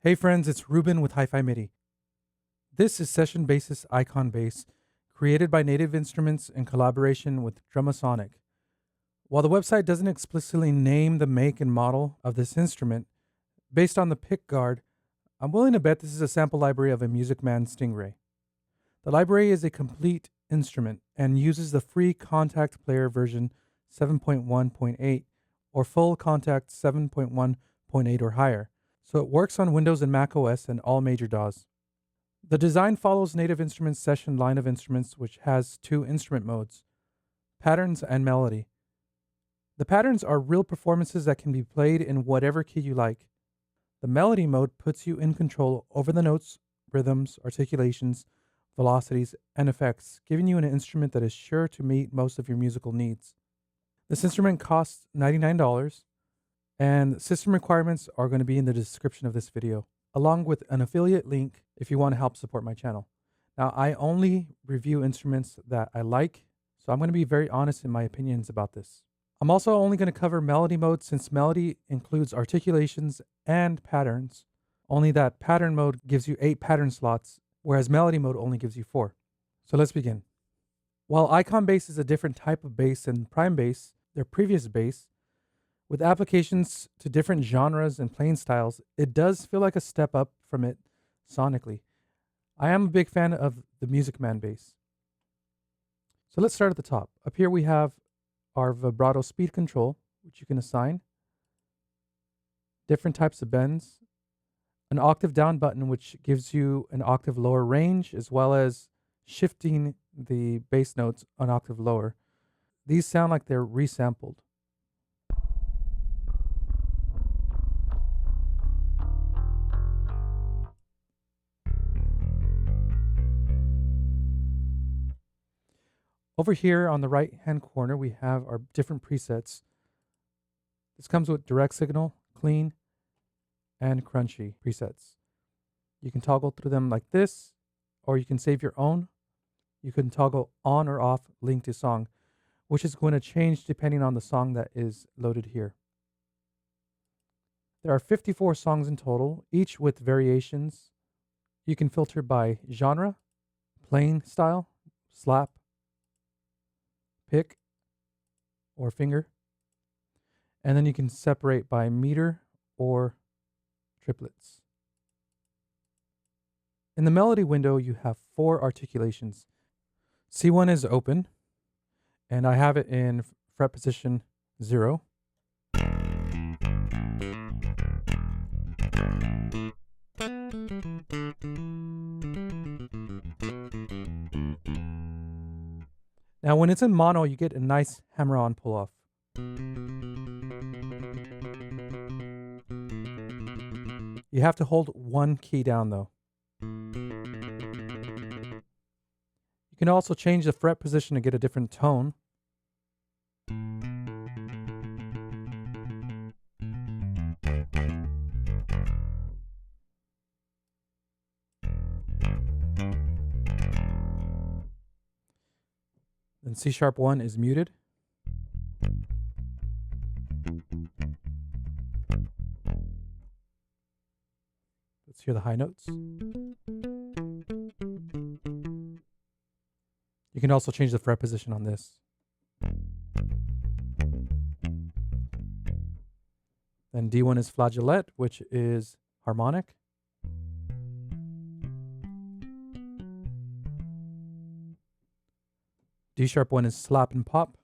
Hey friends, it's Ruben with Hi-Fi MIDI. This is Session Bassist Icon Bass, created by Native Instruments in collaboration with Drumasonic. While the website doesn't explicitly name the make and model of this instrument, based on the pick guard, I'm willing to bet this is a sample library of a Music Man Stingray. The library is a complete instrument and uses the free KONTAKT player version 7.1.8 or full KONTAKT 7.1.8 or higher, so it works on Windows and macOS and all major DAWs. The design follows Native Instruments' session line of instruments, which has two instrument modes, patterns and melody. The patterns are real performances that can be played in whatever key you like. The melody mode puts you in control over the notes, rhythms, articulations, velocities, and effects, giving you an instrument that is sure to meet most of your musical needs. This instrument costs $99, and system requirements are going to be in the description of this video, along with an affiliate link if you want to help support my channel. Now, I only review instruments that I like, so I'm going to be very honest in my opinions about this. I'm also only going to cover melody mode since melody includes articulations and patterns, only that pattern mode gives you 8 pattern slots, whereas melody mode only gives you 4. So let's begin. While Icon Bass is a different type of bass than Prime Bass, their previous bass, with applications to different genres and playing styles, it does feel like a step up from it sonically. I am a big fan of the Music Man bass. So let's start at the top. Up here we have our vibrato speed control, which you can assign, different types of bends, an octave down button, which gives you an octave lower range, as well as shifting the bass notes an octave lower. These sound like they're resampled. Over here on the right hand corner, we have our different presets. This comes with direct signal, clean, and crunchy presets. You can toggle through them like this, or you can save your own. You can toggle on or off link to song, which is going to change depending on the song that is loaded here. There are 54 songs in total, each with variations. You can filter by genre, playing style, slap, pick, or finger. And then you can separate by meter or triplets. In the melody window, you have 4 articulations. C1 is open, and I have it in fret position 0. Now, when it's in mono, you get a nice hammer-on pull-off. You have to hold one key down, though. You can also change the fret position to get a different tone. Then C#1 is muted. Let's hear the high notes. You can also change the fret position on this. Then D1 is flageolet, which is harmonic. D#1 is slap and pop.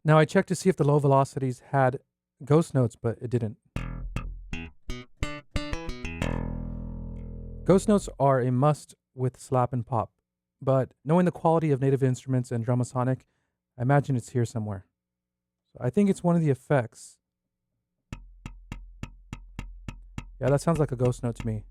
Now I checked to see if the low velocities had ghost notes, but it didn't. Ghost notes are a must with slap and pop, but knowing the quality of Native Instruments and Drumasonic, I imagine it's here somewhere. So I think it's one of the effects. Yeah, that sounds like a ghost note to me.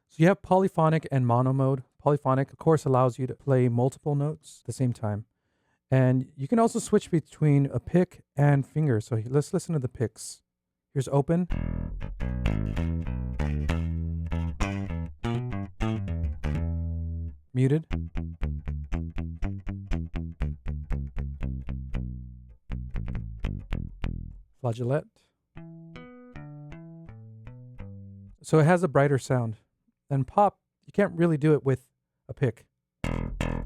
So you have polyphonic and mono mode. Polyphonic, of course, allows you to play multiple notes at the same time. And you can also switch between a pick and finger. So let's listen to the picks. Here's open. Muted. Flageolet. So it has a brighter sound. And pop, you can't really do it with a pick. So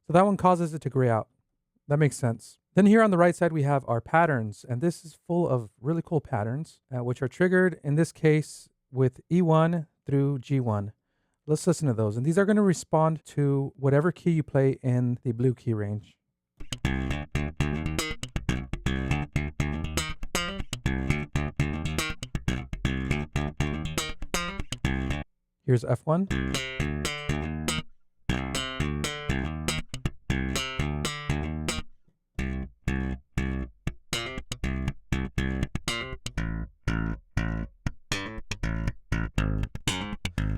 that one causes it to gray out. That makes sense. Then here on the right side, we have our patterns. And this is full of really cool patterns, which are triggered, in this case, with E1 through G1. Let's listen to those. And these are going to respond to whatever key you play in the blue key range. Here's F1.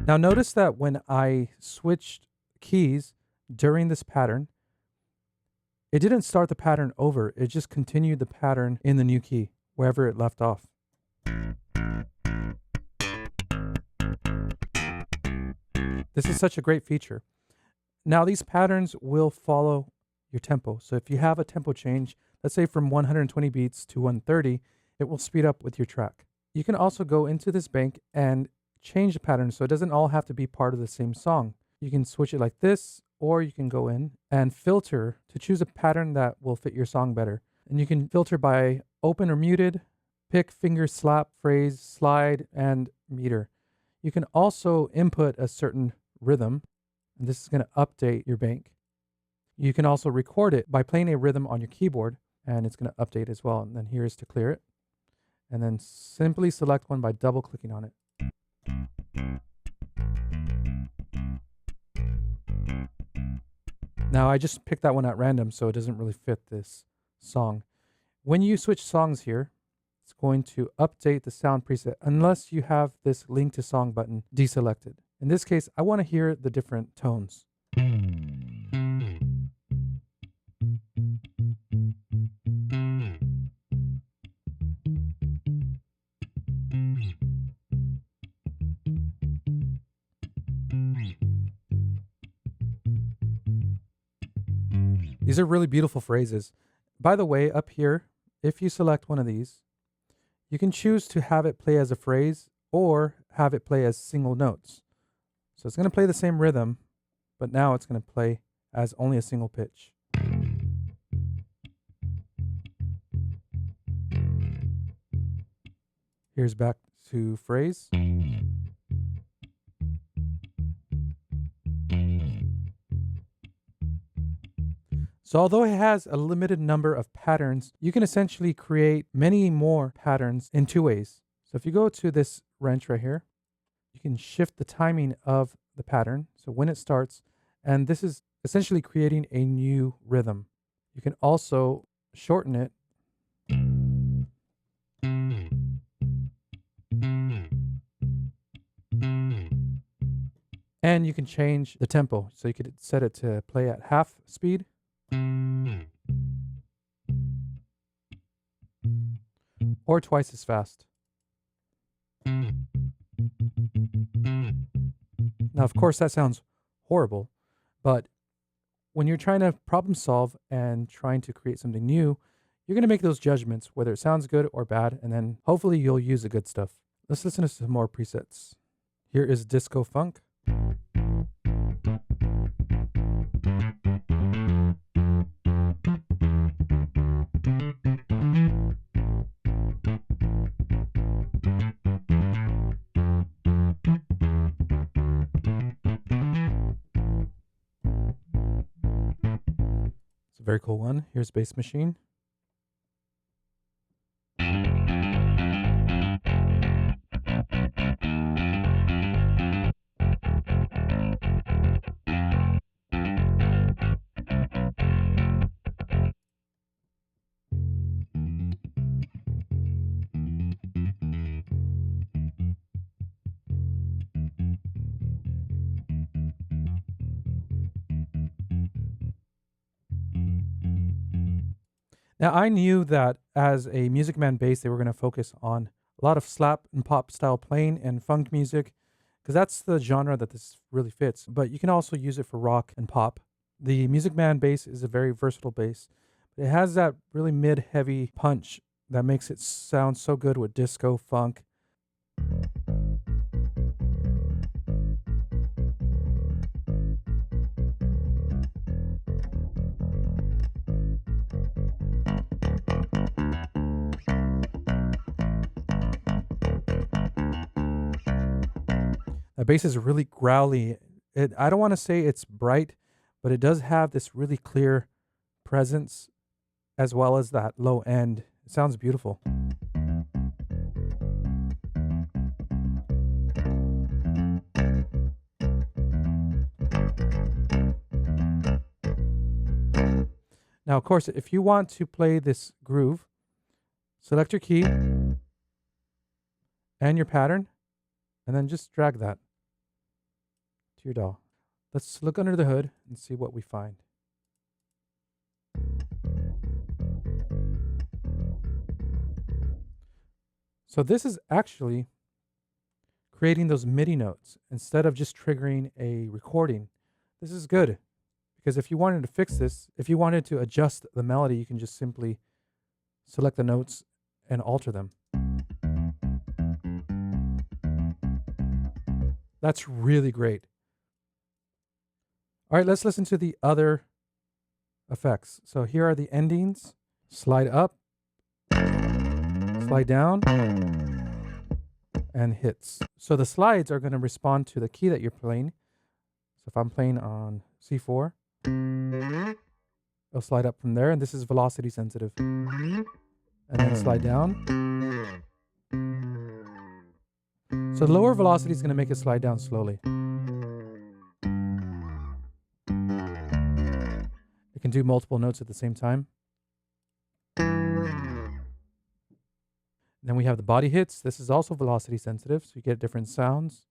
Now notice that when I switched keys during this pattern, it didn't start the pattern over. It just continued the pattern in the new key, wherever it left off. This is such a great feature. Now these patterns will follow your tempo. So if you have a tempo change, let's say from 120 beats to 130, it will speed up with your track. You can also go into this bank and change the pattern so it doesn't all have to be part of the same song. You can switch it like this, or you can go in and filter to choose a pattern that will fit your song better. And you can filter by open or muted, pick, finger, slap, phrase, slide, and meter. You can also input a certain rhythm, and this is going to update your bank. You can also record it by playing a rhythm on your keyboard, and it's going to update as well. And then here's to clear it. And then simply select one by double clicking on it. Now I just picked that one at random, so it doesn't really fit this song. When you switch songs here, it's going to update the sound preset unless you have this link to song button deselected. In this case, I want to hear the different tones. These are really beautiful phrases. By the way, up here, if you select one of these, you can choose to have it play as a phrase or have it play as single notes. So it's going to play the same rhythm, but now it's going to play as only a single pitch. Here's back to phrase. So although it has a limited number of patterns, you can essentially create many more patterns in two ways. So if you go to this wrench right here, you can shift the timing of the pattern, so when it starts, and this is essentially creating a new rhythm. You can also shorten it. And you can change the tempo. So you could set it to play at half speed. Or twice as fast. Now, of course, that sounds horrible, but when you're trying to problem solve and trying to create something new, you're going to make those judgments, whether it sounds good or bad, and then hopefully you'll use the good stuff. Let's listen to some more presets. Here is Disco Funk. It's a very cool one. Here's Bass Machine. Now, I knew that as a Music Man bass, they were going to focus on a lot of slap and pop style playing and funk music, because that's the genre that this really fits. But you can also use it for rock and pop. The Music Man bass is a very versatile bass. It has that really mid heavy punch that makes it sound so good with disco, funk. The bass is really growly. I don't want to say it's bright, but it does have this really clear presence as well as that low end. It sounds beautiful. Now, of course, if you want to play this groove, select your key and your pattern, and then just drag that to your DAW. Let's look under the hood and see what we find. So this is actually creating those MIDI notes instead of just triggering a recording. This is good because if you wanted to fix this, if you wanted to adjust the melody, you can just simply select the notes and alter them. That's really great. All right, let's listen to the other effects. So here are the endings. Slide up, slide down, and hits. So the slides are going to respond to the key that you're playing. So if I'm playing on C4, it'll slide up from there, and this is velocity sensitive. And then slide down. So the lower velocity is going to make it slide down slowly. It can do multiple notes at the same time. Then we have the body hits. This is also velocity sensitive, so you get different sounds.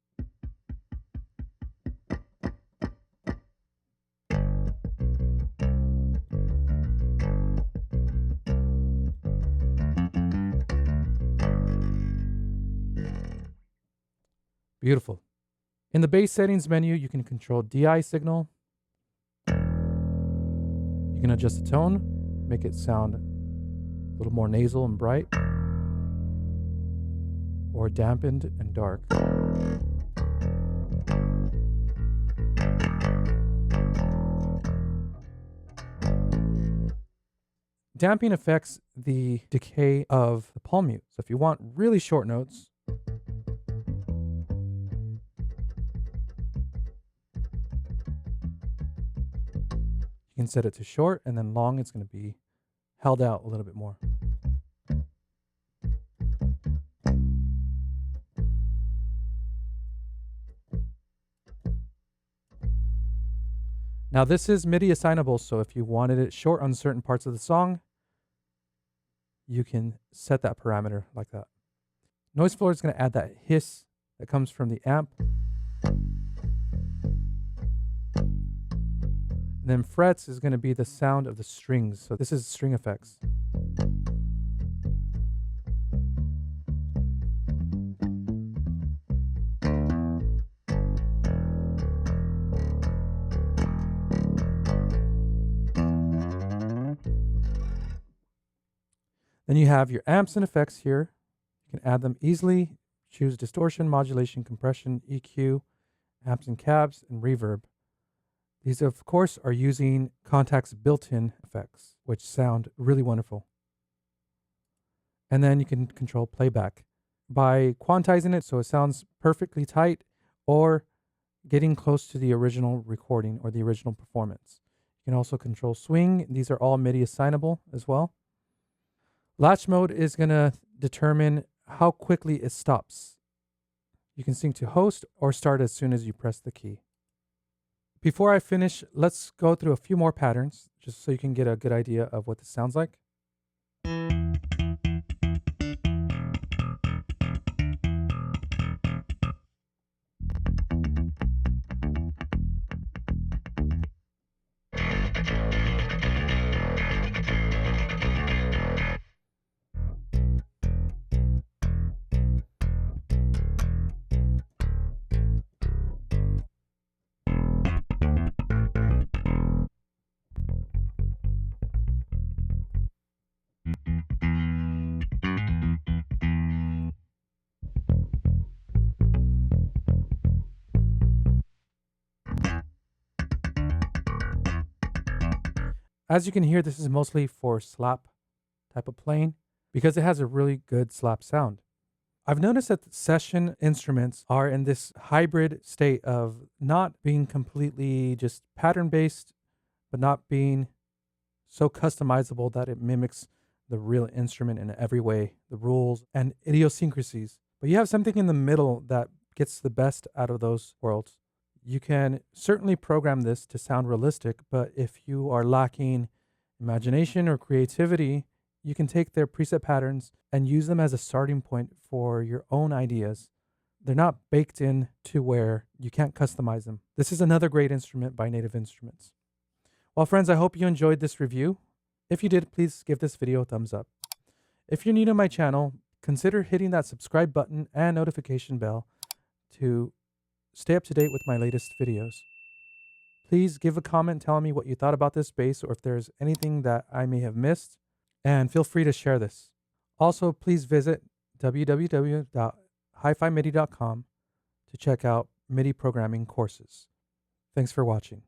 Beautiful. In the bass settings menu, you can control DI signal. You can adjust the tone, make it sound a little more nasal and bright, or dampened and dark. Damping affects the decay of the palm mute. So if you want really short notes, you can set it to short, and then long it's going to be held out a little bit more. Now this is MIDI assignable, so if you wanted it short on certain parts of the song, you can set that parameter like that. Noise floor is going to add that hiss that comes from the amp. And then frets is going to be the sound of the strings. So this is string effects. Then you have your amps and effects here. You can add them easily. Choose distortion, modulation, compression, EQ, amps and cabs, and reverb. These, of course, are using KONTAKT's built-in effects, which sound really wonderful. And then you can control playback by quantizing it so it sounds perfectly tight or getting close to the original recording or the original performance. You can also control swing. These are all MIDI assignable as well. Latch mode is going to determine how quickly it stops. You can sync to host or start as soon as you press the key. Before I finish, let's go through a few more patterns just so you can get a good idea of what this sounds like. As you can hear, this is mostly for slap type of playing because it has a really good slap sound. I've noticed that the session instruments are in this hybrid state of not being completely just pattern based, but not being so customizable that it mimics the real instrument in every way, the rules and idiosyncrasies. But you have something in the middle that gets the best out of those worlds. You can certainly program this to sound realistic, but if you are lacking imagination or creativity, you can take their preset patterns and use them as a starting point for your own ideas. They're not baked in to where you can't customize them. This is another great instrument by Native Instruments. Well, friends, I hope you enjoyed this review. If you did, please give this video a thumbs up. If you're new to my channel, consider hitting that subscribe button and notification bell to stay up to date with my latest videos. Please give a comment telling me what you thought about this bass or if there's anything that I may have missed, and feel free to share this. Also, please visit www.hifimidi.com to check out MIDI programming courses. Thanks for watching.